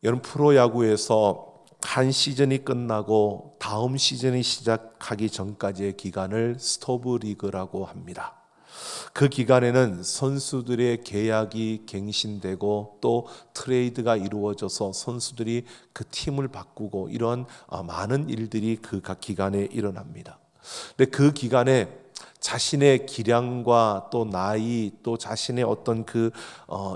여러분, 프로야구에서 한 시즌이 끝나고 다음 시즌이 시작하기 전까지의 기간을 스토브 리그라고 합니다. 그 기간에는 선수들의 계약이 갱신되고 또 트레이드가 이루어져서 선수들이 그 팀을 바꾸고 이런 많은 일들이 그 기간에 일어납니다. 근데 그 기간에 자신의 기량과 또 나이 또 자신의 어떤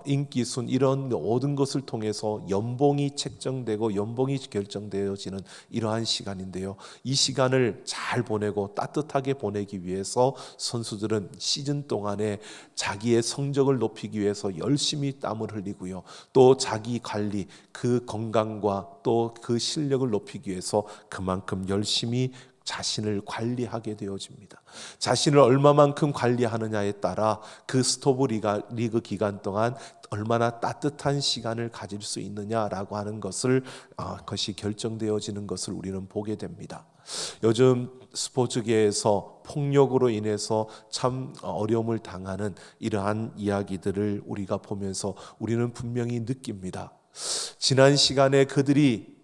인기순 이런 모든 것을 통해서 연봉이 책정되고 연봉이 결정되어지는 이러한 시간인데요. 이 시간을 잘 보내고 따뜻하게 보내기 위해서 선수들은 시즌 동안에 자기의 성적을 높이기 위해서 열심히 땀을 흘리고요. 또 자기 관리, 그 건강과 또 그 실력을 높이기 위해서 그만큼 열심히 자신을 관리하게 되어집니다. 자신을 얼마만큼 관리하느냐에 따라 그 스토브 리그 기간 동안 얼마나 따뜻한 시간을 가질 수 있느냐라고 하는 것이 결정되어지는 것을 우리는 보게 됩니다. 요즘 스포츠계에서 폭력으로 인해서 참 어려움을 당하는 이러한 이야기들을 우리가 보면서 우리는 분명히 느낍니다. 지난 시간에 그들이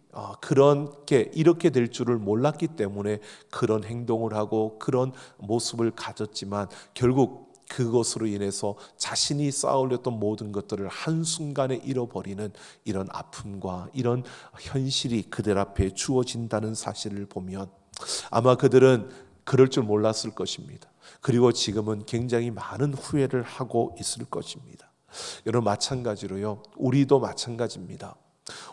이렇게 될 줄을 몰랐기 때문에 그런 행동을 하고 그런 모습을 가졌지만 결국 그것으로 인해서 자신이 쌓아올렸던 모든 것들을 한순간에 잃어버리는 이런 아픔과 이런 현실이 그들 앞에 주어진다는 사실을 보면 아마 그들은 그럴 줄 몰랐을 것입니다. 그리고 지금은 굉장히 많은 후회를 하고 있을 것입니다. 여러분, 마찬가지로요, 우리도 마찬가지입니다.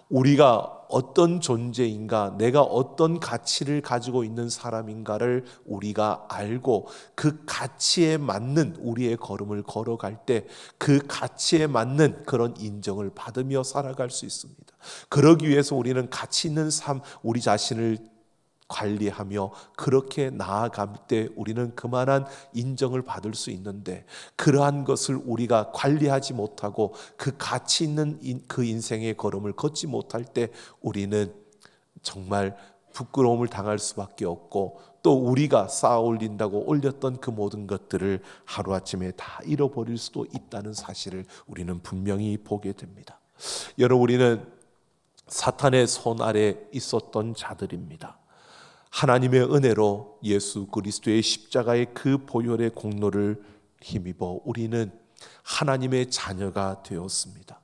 우리가 어떤 존재인가, 내가 어떤 가치를 가지고 있는 사람인가를 우리가 알고 그 가치에 맞는 우리의 걸음을 걸어갈 때 그 가치에 맞는 그런 인정을 받으며 살아갈 수 있습니다. 그러기 위해서 우리는 가치 있는 삶, 우리 자신을 관리하며 그렇게 나아갈 때 우리는 그만한 인정을 받을 수 있는데, 그러한 것을 우리가 관리하지 못하고 그 가치 있는 그 인생의 걸음을 걷지 못할 때 우리는 정말 부끄러움을 당할 수밖에 없고, 또 우리가 쌓아 올린다고 올렸던 그 모든 것들을 하루아침에 다 잃어버릴 수도 있다는 사실을 우리는 분명히 보게 됩니다. 여러분, 우리는 사탄의 손 아래 있었던 자들입니다. 하나님의 은혜로 예수 그리스도의 십자가의 그 보혈의 공로를 힘입어 우리는 하나님의 자녀가 되었습니다.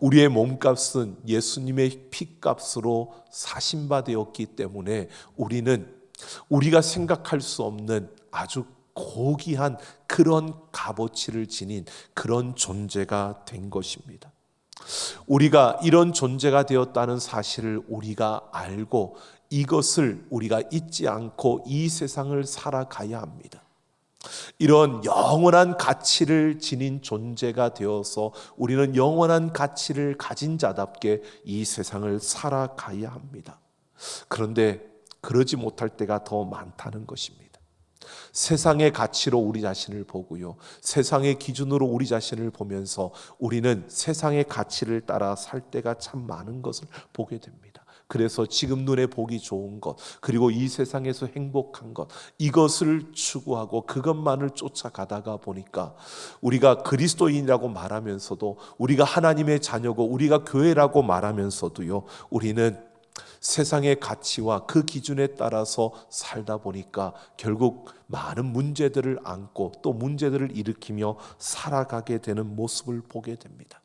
우리의 몸값은 예수님의 피값으로 사신바되었기 때문에 우리는 우리가 생각할 수 없는 아주 고귀한 그런 값어치를 지닌 그런 존재가 된 것입니다. 우리가 이런 존재가 되었다는 사실을 우리가 알고 이것을 우리가 잊지 않고 이 세상을 살아가야 합니다. 이런 영원한 가치를 지닌 존재가 되어서 우리는 영원한 가치를 가진 자답게 이 세상을 살아가야 합니다. 그런데 그러지 못할 때가 더 많다는 것입니다. 세상의 가치로 우리 자신을 보고요, 세상의 기준으로 우리 자신을 보면서 우리는 세상의 가치를 따라 살 때가 참 많은 것을 보게 됩니다. 그래서 지금 눈에 보기 좋은 것, 그리고 이 세상에서 행복한 것, 이것을 추구하고 그것만을 쫓아가다가 보니까 우리가 그리스도인이라고 말하면서도, 우리가 하나님의 자녀고 우리가 교회라고 말하면서도요, 우리는 세상의 가치와 그 기준에 따라서 살다 보니까 결국 많은 문제들을 안고 또 문제들을 일으키며 살아가게 되는 모습을 보게 됩니다.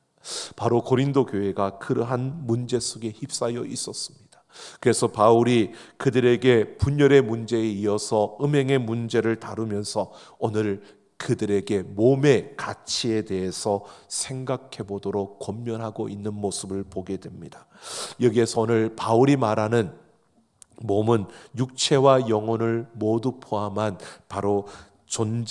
바로 고린도 교회가 그러한 문제 속에 휩싸여 있었습니다. 그래서 바울이 그들에게 분열의 문제에 이어서 음행의 문제를 다루면서 오늘 그들에게 몸의 가치에 대해서 생각해 보도록 권면하고 있는 모습을 보게 됩니다. 여기에서 오늘 바울이 말하는 몸은 육체와 영혼을 모두 포함한 바로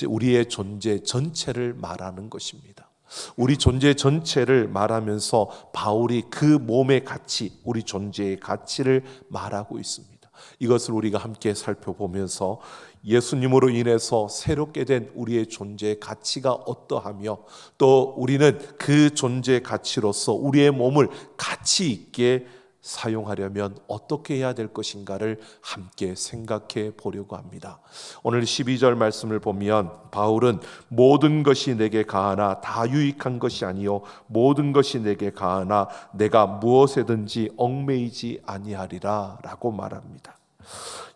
우리의 존재 전체를 말하는 것입니다. 우리 존재 전체를 말하면서 바울이 그 몸의 가치, 우리 존재의 가치를 말하고 있습니다. 이것을 우리가 함께 살펴보면서 예수님으로 인해서 새롭게 된 우리의 존재의 가치가 어떠하며, 또 우리는 그 존재의 가치로서 우리의 몸을 가치 있게 사용하려면 어떻게 해야 될 것인가를 함께 생각해 보려고 합니다. 오늘 12절 말씀을 보면 바울은 모든 것이 내게 가하나 다 유익한 것이 아니요 모든 것이 내게 가하나 내가 무엇에든지 얽매이지 아니하리라 라고 말합니다.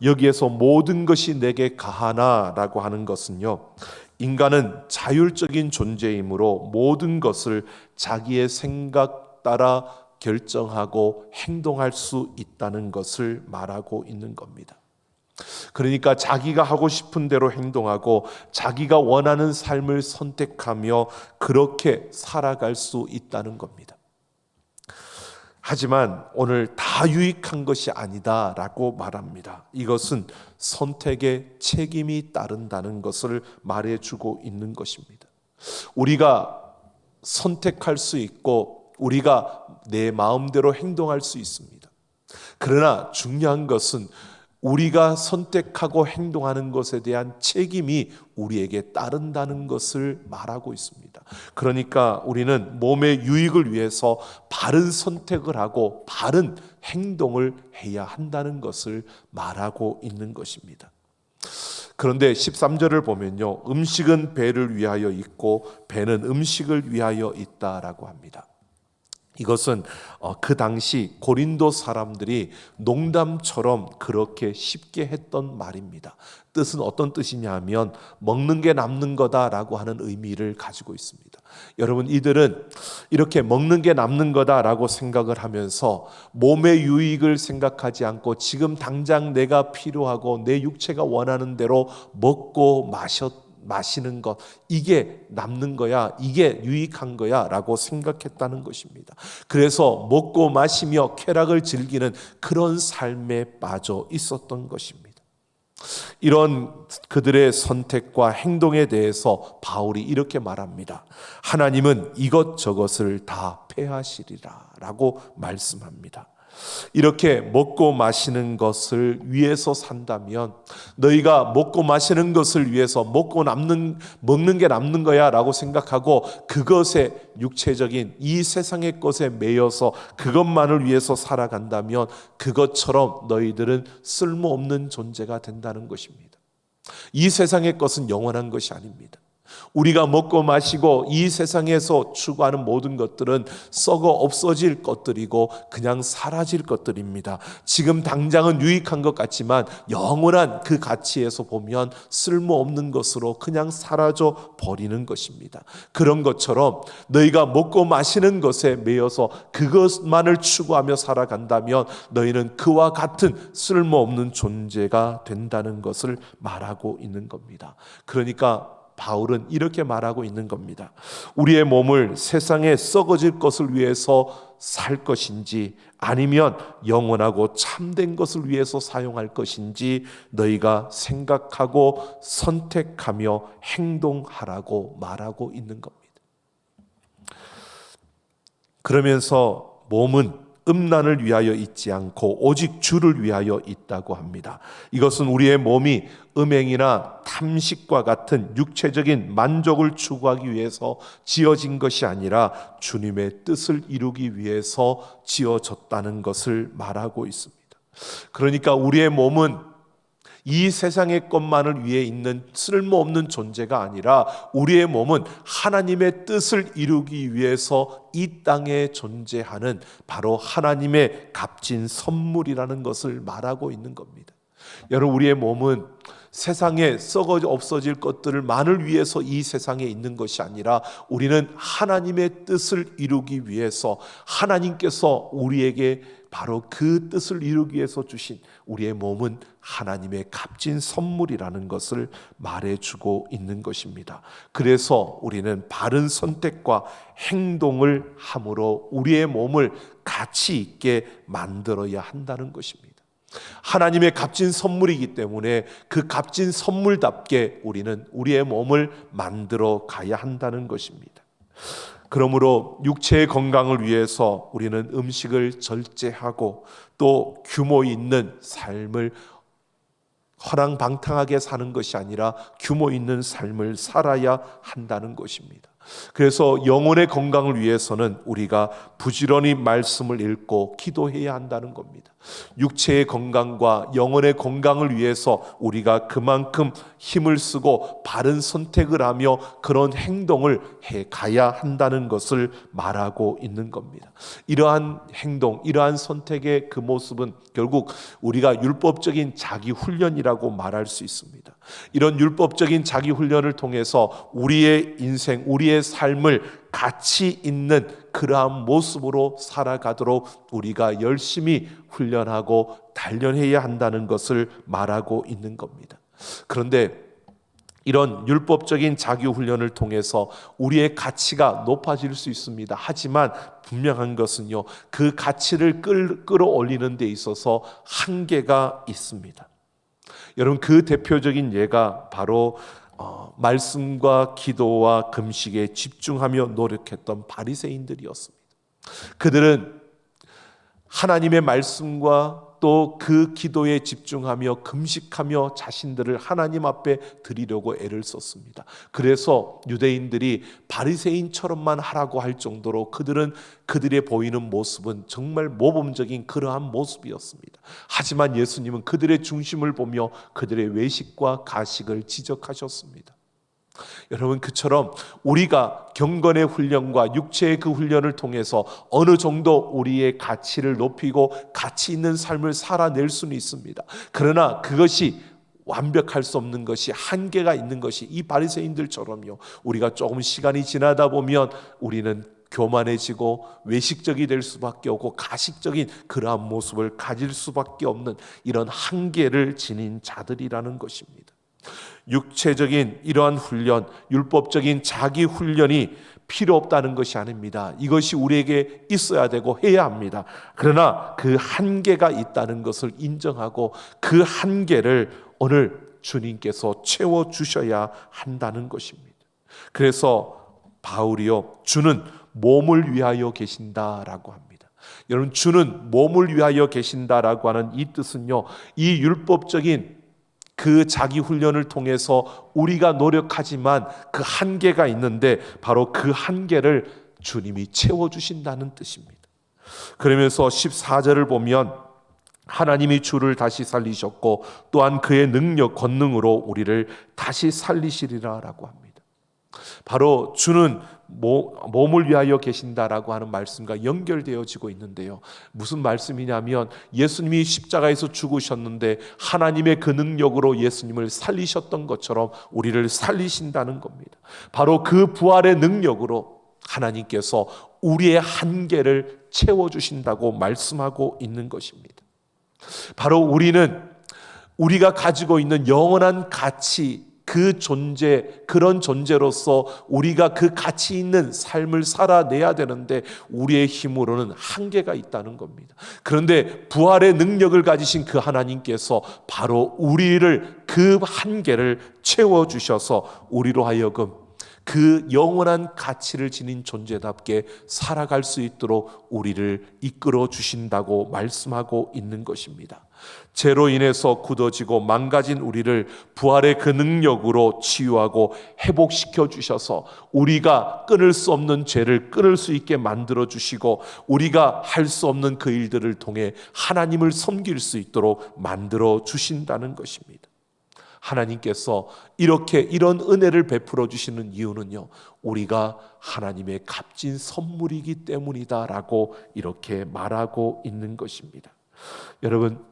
여기에서 모든 것이 내게 가하나 라고 하는 것은요, 인간은 자율적인 존재이므로 모든 것을 자기의 생각 따라 결정하고 행동할 수 있다는 것을 말하고 있는 겁니다. 그러니까 자기가 하고 싶은 대로 행동하고 자기가 원하는 삶을 선택하며 그렇게 살아갈 수 있다는 겁니다. 하지만 오늘 다 유익한 것이 아니다라고 말합니다. 이것은 선택에 책임이 따른다는 것을 말해주고 있는 것입니다. 우리가 선택할 수 있고 우리가 내 마음대로 행동할 수 있습니다. 그러나 중요한 것은 우리가 선택하고 행동하는 것에 대한 책임이 우리에게 따른다는 것을 말하고 있습니다. 그러니까 우리는 몸의 유익을 위해서 바른 선택을 하고 바른 행동을 해야 한다는 것을 말하고 있는 것입니다. 그런데 13절을 보면요, 음식은 배를 위하여 있고 배는 음식을 위하여 있다라고 합니다. 이것은 그 당시 고린도 사람들이 농담처럼 그렇게 쉽게 했던 말입니다. 뜻은 어떤 뜻이냐 하면 먹는 게 남는 거다라고 하는 의미를 가지고 있습니다. 여러분, 이들은 이렇게 먹는 게 남는 거다라고 생각을 하면서 몸의 유익을 생각하지 않고 지금 당장 내가 필요하고 내 육체가 원하는 대로 먹고 마시는 것, 이게 남는 거야, 이게 유익한 거야 라고 생각했다는 것입니다. 그래서 먹고 마시며 쾌락을 즐기는 그런 삶에 빠져 있었던 것입니다. 이런 그들의 선택과 행동에 대해서 바울이 이렇게 말합니다. 하나님은 이것저것을 다 패하시리라 라고 말씀합니다. 이렇게 먹고 마시는 것을 위해서 산다면, 너희가 먹고 마시는 것을 위해서 먹는 게 남는 거야 라고 생각하고 그것에 육체적인 이 세상의 것에 매여서 그것만을 위해서 살아간다면 그것처럼 너희들은 쓸모없는 존재가 된다는 것입니다. 이 세상의 것은 영원한 것이 아닙니다. 우리가 먹고 마시고 이 세상에서 추구하는 모든 것들은 썩어 없어질 것들이고 그냥 사라질 것들입니다. 지금 당장은 유익한 것 같지만 영원한 그 가치에서 보면 쓸모없는 것으로 그냥 사라져 버리는 것입니다. 그런 것처럼 너희가 먹고 마시는 것에 매여서 그것만을 추구하며 살아간다면 너희는 그와 같은 쓸모없는 존재가 된다는 것을 말하고 있는 겁니다. 그러니까 바울은 이렇게 말하고 있는 겁니다. 우리의 몸을 세상에 썩어질 것을 위해서 살 것인지 아니면 영원하고 참된 것을 위해서 사용할 것인지 너희가 생각하고 선택하며 행동하라고 말하고 있는 겁니다. 그러면서 몸은 음란을 위하여 있지 않고 오직 주를 위하여 있다고 합니다. 이것은 우리의 몸이 음행이나 탐식과 같은 육체적인 만족을 추구하기 위해서 지어진 것이 아니라 주님의 뜻을 이루기 위해서 지어졌다는 것을 말하고 있습니다. 그러니까 우리의 몸은 이 세상의 것만을 위해 있는 쓸모없는 존재가 아니라 우리의 몸은 하나님의 뜻을 이루기 위해서 이 땅에 존재하는 바로 하나님의 값진 선물이라는 것을 말하고 있는 겁니다. 여러분, 우리의 몸은 세상에 썩어 없어질 것들만을 위해서 이 세상에 있는 것이 아니라 우리는 하나님의 뜻을 이루기 위해서 하나님께서 우리에게 바로 그 뜻을 이루기 위해서 주신 우리의 몸은 하나님의 값진 선물이라는 것을 말해주고 있는 것입니다. 그래서 우리는 바른 선택과 행동을 함으로 우리의 몸을 가치 있게 만들어야 한다는 것입니다. 하나님의 값진 선물이기 때문에 그 값진 선물답게 우리는 우리의 몸을 만들어 가야 한다는 것입니다. 그러므로 육체의 건강을 위해서 우리는 음식을 절제하고 또 규모 있는 삶을 허랑방탕하게 사는 것이 아니라 규모 있는 삶을 살아야 한다는 것입니다. 그래서 영혼의 건강을 위해서는 우리가 부지런히 말씀을 읽고 기도해야 한다는 겁니다. 육체의 건강과 영혼의 건강을 위해서 우리가 그만큼 힘을 쓰고 바른 선택을 하며 그런 행동을 해 가야 한다는 것을 말하고 있는 겁니다. 이러한 행동, 이러한 선택의 그 모습은 결국 우리가 율법적인 자기 훈련이라고 말할 수 있습니다. 이런 율법적인 자기 훈련을 통해서 우리의 인생, 우리의 삶을 가치 있는 그러한 모습으로 살아가도록 우리가 열심히 훈련하고 단련해야 한다는 것을 말하고 있는 겁니다. 그런데 이런 율법적인 자기 훈련을 통해서 우리의 가치가 높아질 수 있습니다. 하지만 분명한 것은요, 그 가치를 끌어올리는 데 있어서 한계가 있습니다. 여러분, 그 대표적인 예가 바로 말씀과 기도와 금식에 집중하며 노력했던 바리새인들이었습니다. 그들은 하나님의 말씀과 또 그 기도에 집중하며 금식하며 자신들을 하나님 앞에 드리려고 애를 썼습니다. 그래서 유대인들이 바리새인처럼만 하라고 할 정도로 그들의 보이는 모습은 정말 모범적인 그러한 모습이었습니다. 하지만 예수님은 그들의 중심을 보며 그들의 외식과 가식을 지적하셨습니다. 여러분, 그처럼 우리가 경건의 훈련과 육체의 그 훈련을 통해서 어느 정도 우리의 가치를 높이고 가치 있는 삶을 살아낼 수는 있습니다. 그러나 그것이 완벽할 수 없는 것이, 한계가 있는 것이 이 바리새인들처럼요, 우리가 조금 시간이 지나다 보면 우리는 교만해지고 외식적이 될 수밖에 없고 가식적인 그러한 모습을 가질 수밖에 없는 이런 한계를 지닌 자들이라는 것입니다. 육체적인 이러한 훈련, 율법적인 자기 훈련이 필요 없다는 것이 아닙니다. 이것이 우리에게 있어야 되고 해야 합니다. 그러나 그 한계가 있다는 것을 인정하고 그 한계를 오늘 주님께서 채워주셔야 한다는 것입니다. 그래서 바울이요, 주는 몸을 위하여 계신다라고 합니다. 여러분, 주는 몸을 위하여 계신다라고 하는 이 뜻은요, 이 율법적인 그 자기 훈련을 통해서 우리가 노력하지만 그 한계가 있는데 바로 그 한계를 주님이 채워주신다는 뜻입니다. 그러면서 14절을 보면 하나님이 주를 다시 살리셨고 또한 그의 능력, 권능으로 우리를 다시 살리시리라 라고 합니다. 바로 주는 몸을 위하여 계신다라고 하는 말씀과 연결되어지고 있는데요, 무슨 말씀이냐면 예수님이 십자가에서 죽으셨는데 하나님의 그 능력으로 예수님을 살리셨던 것처럼 우리를 살리신다는 겁니다. 바로 그 부활의 능력으로 하나님께서 우리의 한계를 채워주신다고 말씀하고 있는 것입니다. 바로 우리가 가지고 있는 영원한 가치, 그 존재, 그런 존재로서 우리가 그 가치 있는 삶을 살아내야 되는데 우리의 힘으로는 한계가 있다는 겁니다. 그런데 부활의 능력을 가지신 그 하나님께서 바로 우리를, 그 한계를 채워주셔서 우리로 하여금 그 영원한 가치를 지닌 존재답게 살아갈 수 있도록 우리를 이끌어 주신다고 말씀하고 있는 것입니다. 죄로 인해서 굳어지고 망가진 우리를 부활의 그 능력으로 치유하고 회복시켜 주셔서 우리가 끊을 수 없는 죄를 끊을 수 있게 만들어 주시고 우리가 할 수 없는 그 일들을 통해 하나님을 섬길 수 있도록 만들어 주신다는 것입니다. 하나님께서 이런 은혜를 베풀어 주시는 이유는요, 우리가 하나님의 값진 선물이기 때문이다라고 이렇게 말하고 있는 것입니다. 여러분,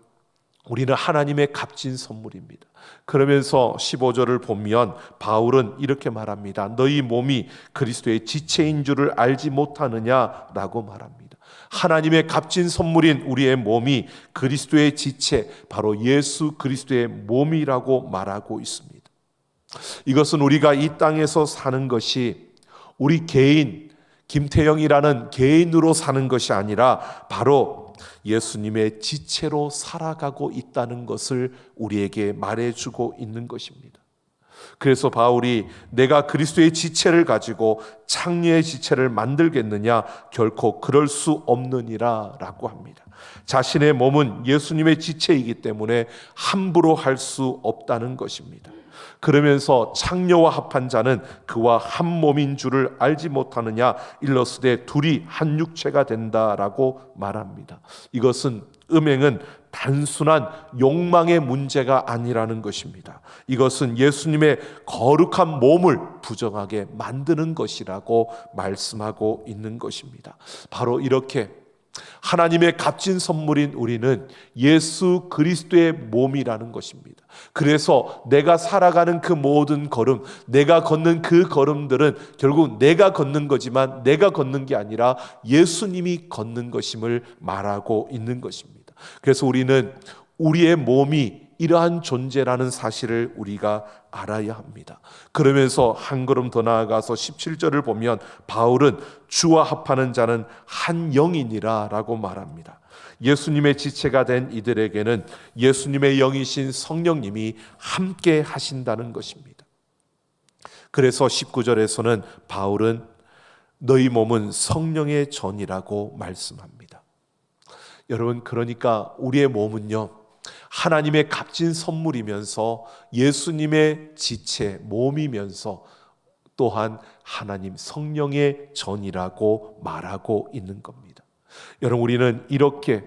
우리는 하나님의 값진 선물입니다. 그러면서 15절을 보면 바울은 이렇게 말합니다. 너희 몸이 그리스도의 지체인 줄을 알지 못하느냐라고 말합니다. 하나님의 값진 선물인 우리의 몸이 그리스도의 지체, 바로 예수 그리스도의 몸이라고 말하고 있습니다. 이것은 우리가 이 땅에서 사는 것이 우리 개인, 김태영이라는 개인으로 사는 것이 아니라 바로 예수님의 지체로 살아가고 있다는 것을 우리에게 말해주고 있는 것입니다. 그래서 바울이 내가 그리스도의 지체를 가지고 창녀의 지체를 만들겠느냐, 결코 그럴 수 없느니라 라고 합니다. 자신의 몸은 예수님의 지체이기 때문에 함부로 할 수 없다는 것입니다. 그러면서 창녀와 합한 자는 그와 한 몸인 줄을 알지 못하느냐, 일러스되 둘이 한 육체가 된다라고 말합니다. 이것은 음행은 단순한 욕망의 문제가 아니라는 것입니다. 이것은 예수님의 거룩한 몸을 부정하게 만드는 것이라고 말씀하고 있는 것입니다. 바로 이렇게 하나님의 값진 선물인 우리는 예수 그리스도의 몸이라는 것입니다. 그래서 내가 살아가는 그 모든 걸음, 내가 걷는 그 걸음들은 결국 내가 걷는 거지만 내가 걷는 게 아니라 예수님이 걷는 것임을 말하고 있는 것입니다. 그래서 우리는 우리의 몸이 이러한 존재라는 사실을 우리가 알아야 합니다. 그러면서 한 걸음 더 나아가서 17절을 보면 바울은 주와 합하는 자는 한 영이니라 라고 말합니다. 예수님의 지체가 된 이들에게는 예수님의 영이신 성령님이 함께 하신다는 것입니다. 그래서 19절에서는 바울은 너희 몸은 성령의 전이라고 말씀합니다. 여러분, 그러니까 우리의 몸은요, 하나님의 값진 선물이면서 예수님의 지체, 몸이면서 또한 하나님 성령의 전이라고 말하고 있는 겁니다. 여러분, 우리는 이렇게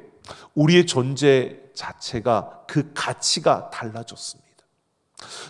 우리의 존재 자체가 그 가치가 달라졌습니다.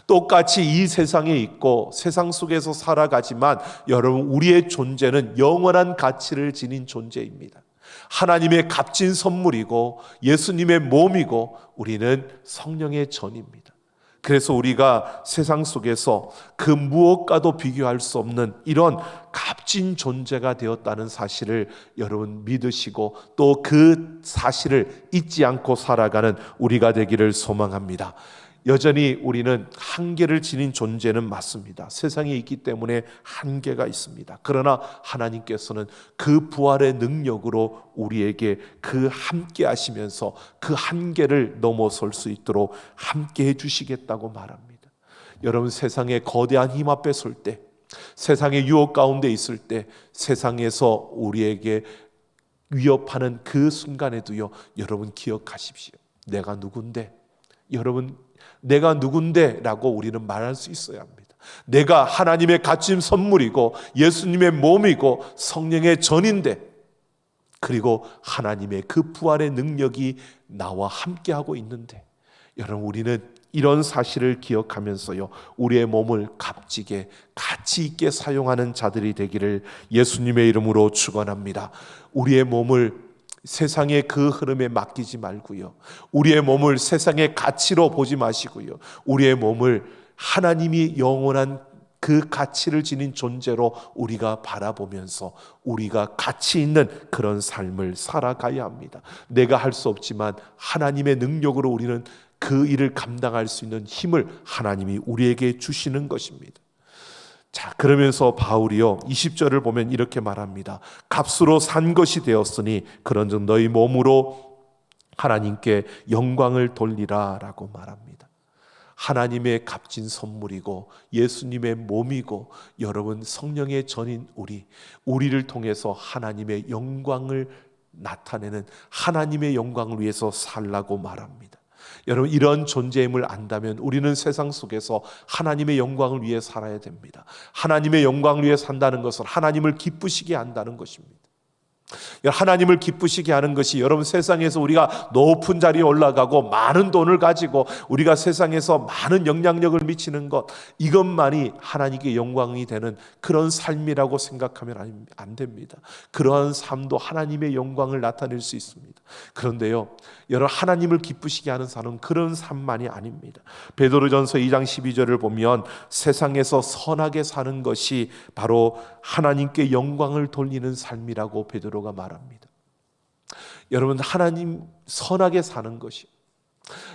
똑같이 이 세상에 있고 세상 속에서 살아가지만 여러분, 우리의 존재는 영원한 가치를 지닌 존재입니다. 하나님의 값진 선물이고 예수님의 몸이고 우리는 성령의 전입니다. 그래서 우리가 세상 속에서 그 무엇과도 비교할 수 없는 이런 값진 존재가 되었다는 사실을 여러분 믿으시고 또 그 사실을 잊지 않고 살아가는 우리가 되기를 소망합니다. 여전히 우리는 한계를 지닌 존재는 맞습니다. 세상에 있기 때문에 한계가 있습니다. 그러나 하나님께서는 그 부활의 능력으로 우리에게 그 함께 하시면서 그 한계를 넘어설 수 있도록 함께 해주시겠다고 말합니다. 여러분, 세상의 거대한 힘 앞에 설 때, 세상의 유혹 가운데 있을 때, 세상에서 우리에게 위협하는 그 순간에도요, 여러분 기억하십시오. 내가 누군데? 여러분, 내가 누군데? 라고 우리는 말할 수 있어야 합니다. 내가 하나님의 값진 선물이고 예수님의 몸이고 성령의 전인데, 그리고 하나님의 그 부활의 능력이 나와 함께하고 있는데, 여러분, 우리는 이런 사실을 기억하면서요, 우리의 몸을 값지게 가치 있게 사용하는 자들이 되기를 예수님의 이름으로 축원합니다. 우리의 몸을 세상의 그 흐름에 맡기지 말고요, 우리의 몸을 세상의 가치로 보지 마시고요, 우리의 몸을 하나님이 영원한 그 가치를 지닌 존재로 우리가 바라보면서 우리가 가치 있는 그런 삶을 살아가야 합니다. 내가 할 수 없지만 하나님의 능력으로 우리는 그 일을 감당할 수 있는 힘을 하나님이 우리에게 주시는 것입니다. 자, 그러면서 바울이요 20절을 보면 이렇게 말합니다. 값으로 산 것이 되었으니 그런즉 너희 몸으로 하나님께 영광을 돌리라 라고 말합니다. 하나님의 값진 선물이고 예수님의 몸이고 여러분 성령의 전인 우리를 통해서 하나님의 영광을 나타내는 하나님의 영광을 위해서 살라고 말합니다. 여러분, 이런 존재임을 안다면 우리는 세상 속에서 하나님의 영광을 위해 살아야 됩니다. 하나님의 영광을 위해 산다는 것은 하나님을 기쁘시게 한다는 것입니다. 하나님을 기쁘시게 하는 것이 여러분 세상에서 우리가 높은 자리에 올라가고 많은 돈을 가지고 우리가 세상에서 많은 영향력을 미치는 것, 이것만이 하나님께 영광이 되는 그런 삶이라고 생각하면 안 됩니다. 그러한 삶도 하나님의 영광을 나타낼 수 있습니다. 그런데요, 여러분, 하나님을 기쁘시게 하는 삶은 그런 삶만이 아닙니다. 베드로전서 2장 12절을 보면 세상에서 선하게 사는 것이 바로 하나님께 영광을 돌리는 삶이라고 베드로가 말합니다. 여러분, 하나님 선하게 사는 것이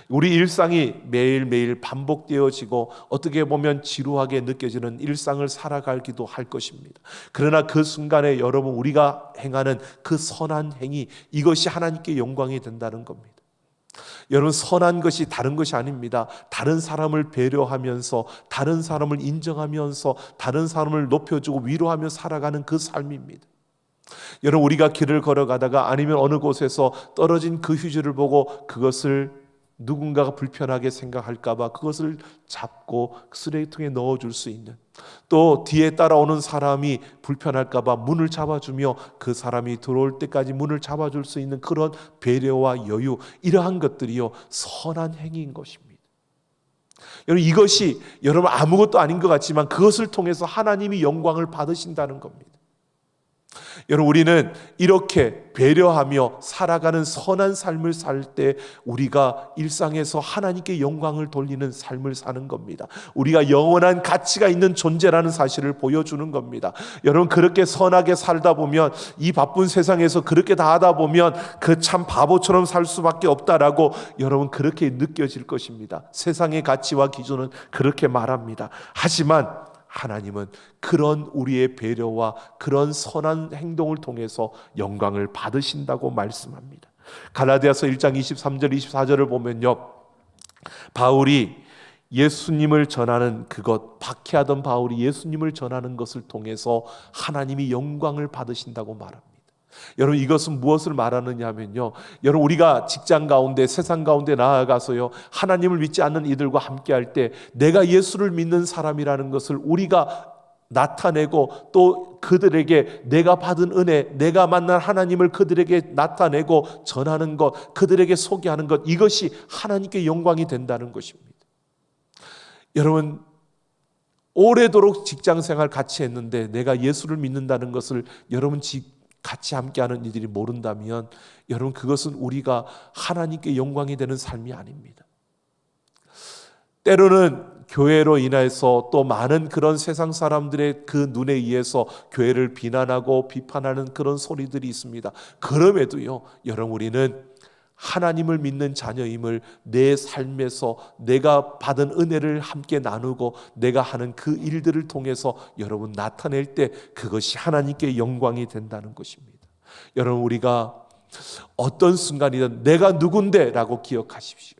우리 일상이 매일매일 반복되어지고 어떻게 보면 지루하게 느껴지는 일상을 살아가기도 할 것입니다. 그러나 그 순간에 여러분 우리가 행하는 그 선한 행위, 이것이 하나님께 영광이 된다는 겁니다. 여러분, 선한 것이 다른 것이 아닙니다. 다른 사람을 배려하면서 다른 사람을 인정하면서 다른 사람을 높여주고 위로하며 살아가는 그 삶입니다. 여러분, 우리가 길을 걸어가다가 아니면 어느 곳에서 떨어진 그 휴지를 보고 그것을 누군가가 불편하게 생각할까봐 그것을 잡고 쓰레기통에 넣어줄 수 있는, 또 뒤에 따라오는 사람이 불편할까봐 문을 잡아주며 그 사람이 들어올 때까지 문을 잡아줄 수 있는 그런 배려와 여유, 이러한 것들이요 선한 행위인 것입니다. 여러분, 이것이 여러분 아무것도 아닌 것 같지만 그것을 통해서 하나님이 영광을 받으신다는 겁니다. 여러분, 우리는 이렇게 배려하며 살아가는 선한 삶을 살 때 우리가 일상에서 하나님께 영광을 돌리는 삶을 사는 겁니다. 우리가 영원한 가치가 있는 존재라는 사실을 보여주는 겁니다. 여러분, 그렇게 선하게 살다 보면, 이 바쁜 세상에서 그렇게 다 하다 보면 그 참 바보처럼 살 수밖에 없다라고 여러분 그렇게 느껴질 것입니다. 세상의 가치와 기준은 그렇게 말합니다. 하지만 하나님은 그런 우리의 배려와 그런 선한 행동을 통해서 영광을 받으신다고 말씀합니다. 갈라디아서 1장 23절 24절을 보면요, 바울이 예수님을 전하는 그것, 박해하던 바울이 예수님을 전하는 것을 통해서 하나님이 영광을 받으신다고 말합니다. 여러분, 이것은 무엇을 말하느냐 하면요, 여러분, 우리가 직장 가운데 세상 가운데 나아가서요 하나님을 믿지 않는 이들과 함께 할 때 내가 예수를 믿는 사람이라는 것을 우리가 나타내고, 또 그들에게 내가 받은 은혜, 내가 만난 하나님을 그들에게 나타내고 전하는 것, 그들에게 소개하는 것, 이것이 하나님께 영광이 된다는 것입니다. 여러분, 오래도록 직장생활 같이 했는데 내가 예수를 믿는다는 것을 여러분 같이 함께하는 이들이 모른다면 여러분, 그것은 우리가 하나님께 영광이 되는 삶이 아닙니다. 때로는 교회로 인해서 또 많은 그런 세상 사람들의 그 눈에 의해서 교회를 비난하고 비판하는 그런 소리들이 있습니다. 그럼에도요 여러분, 우리는 하나님을 믿는 자녀임을 내 삶에서 내가 받은 은혜를 함께 나누고 내가 하는 그 일들을 통해서 여러분 나타낼 때 그것이 하나님께 영광이 된다는 것입니다. 여러분, 우리가 어떤 순간이든 내가 누군데 라고 기억하십시오.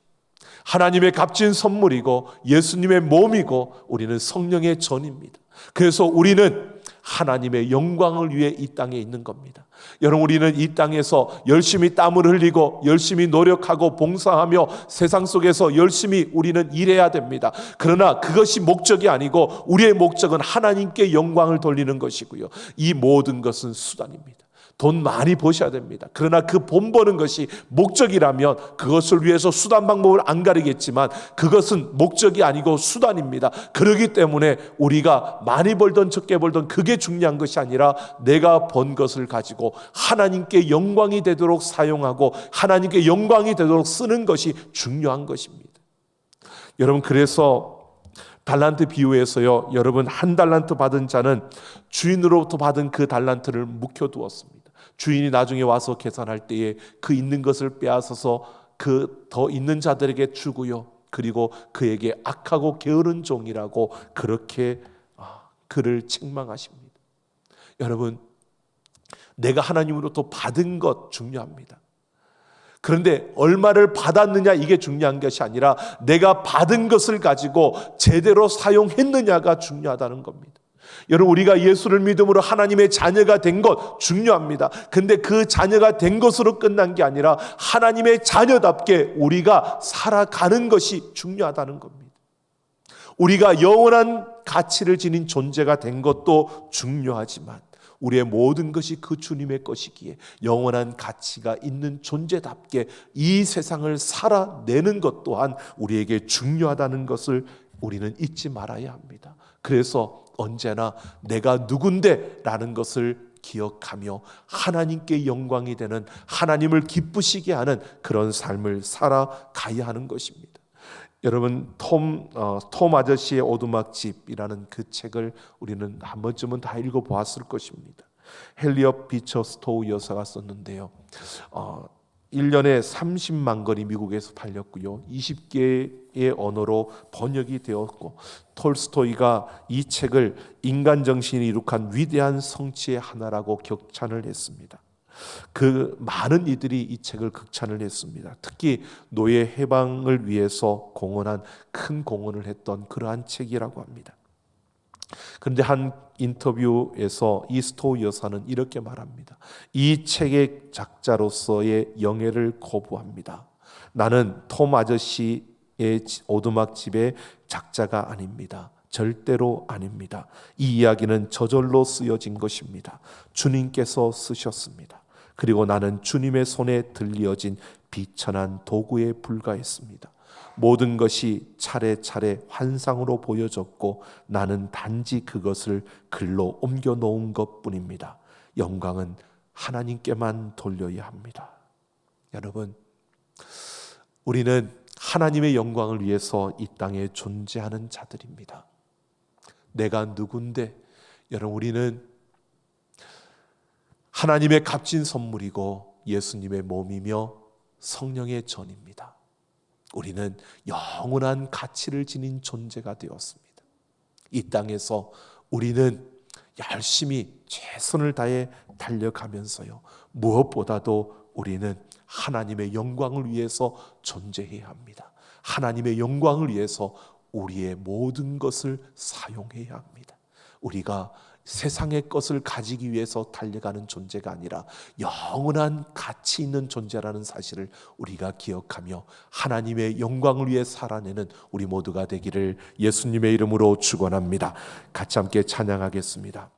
하나님의 값진 선물이고 예수님의 몸이고 우리는 성령의 전입니다. 그래서 우리는 하나님의 영광을 위해 이 땅에 있는 겁니다. 여러분, 우리는 이 땅에서 열심히 땀을 흘리고 열심히 노력하고 봉사하며 세상 속에서 열심히 우리는 일해야 됩니다. 그러나 그것이 목적이 아니고 우리의 목적은 하나님께 영광을 돌리는 것이고요, 이 모든 것은 수단입니다. 돈 많이 버셔야 됩니다. 그러나 그 돈 버는 것이 목적이라면 그것을 위해서 수단 방법을 안 가리겠지만 그것은 목적이 아니고 수단입니다. 그렇기 때문에 우리가 많이 벌던 적게 벌던 그게 중요한 것이 아니라 내가 번 것을 가지고 하나님께 영광이 되도록 사용하고 하나님께 영광이 되도록 쓰는 것이 중요한 것입니다. 여러분, 그래서 달란트 비유에서요, 여러분, 한 달란트 받은 자는 주인으로부터 받은 그 달란트를 묵혀두었습니다. 주인이 나중에 와서 계산할 때에 그 있는 것을 빼앗아서 그 더 있는 자들에게 주고요, 그리고 그에게 악하고 게으른 종이라고 그렇게 그를 책망하십니다. 여러분, 내가 하나님으로부터 받은 것 중요합니다. 그런데 얼마를 받았느냐, 이게 중요한 것이 아니라 내가 받은 것을 가지고 제대로 사용했느냐가 중요하다는 겁니다. 여러분, 우리가 예수를 믿음으로 하나님의 자녀가 된 것 중요합니다. 근데 그 자녀가 된 것으로 끝난 게 아니라 하나님의 자녀답게 우리가 살아가는 것이 중요하다는 겁니다. 우리가 영원한 가치를 지닌 존재가 된 것도 중요하지만 우리의 모든 것이 그 주님의 것이기에 영원한 가치가 있는 존재답게 이 세상을 살아내는 것 또한 우리에게 중요하다는 것을 우리는 잊지 말아야 합니다. 그래서 언제나 내가 누군데 라는 것을 기억하며 하나님께 영광이 되는, 하나님을 기쁘시게 하는 그런 삶을 살아가야 하는 것입니다. 여러분, 톰 아저씨의 오두막집이라는 그 책을 우리는 한 번쯤은 다 읽어보았을 것입니다. 헨리엇 비처 스토우 여사가 썼는데요, 1년에 30만 권이 미국에서 팔렸고요, 20개의 언어로 번역이 되었고, 톨스토이가 이 책을 인간 정신이 이룩한 위대한 성취의 하나라고 격찬을 했습니다. 그 많은 이들이 이 책을 극찬을 했습니다. 특히 노예 해방을 위해서 공헌한, 큰 공헌을 했던 그러한 책이라고 합니다. 그런데 한 인터뷰에서 이 스토우 여사는 이렇게 말합니다. 이 책의 작자로서의 영예를 거부합니다. 나는 톰 아저씨의 오두막 집의 작자가 아닙니다. 절대로 아닙니다. 이 이야기는 저절로 쓰여진 것입니다. 주님께서 쓰셨습니다. 그리고 나는 주님의 손에 들려진 비천한 도구에 불과했습니다. 모든 것이 차례차례 환상으로 보여졌고 나는 단지 그것을 글로 옮겨 놓은 것뿐입니다. 영광은 하나님께만 돌려야 합니다. 여러분, 우리는 하나님의 영광을 위해서 이 땅에 존재하는 자들입니다. 내가 누군데? 여러분, 우리는 하나님의 값진 선물이고 예수님의 몸이며 성령의 전입니다. 우리는 영원한 가치를 지닌 존재가 되었습니다. 이 땅에서 우리는 열심히 최선을 다해 달려가면서요, 무엇보다도 우리는 하나님의 영광을 위해서 존재해야 합니다. 하나님의 영광을 위해서 우리의 모든 것을 사용해야 합니다. 우리가 세상의 것을 가지기 위해서 달려가는 존재가 아니라 영원한 가치 있는 존재라는 사실을 우리가 기억하며 하나님의 영광을 위해 살아내는 우리 모두가 되기를 예수님의 이름으로 축원합니다. 같이 함께 찬양하겠습니다.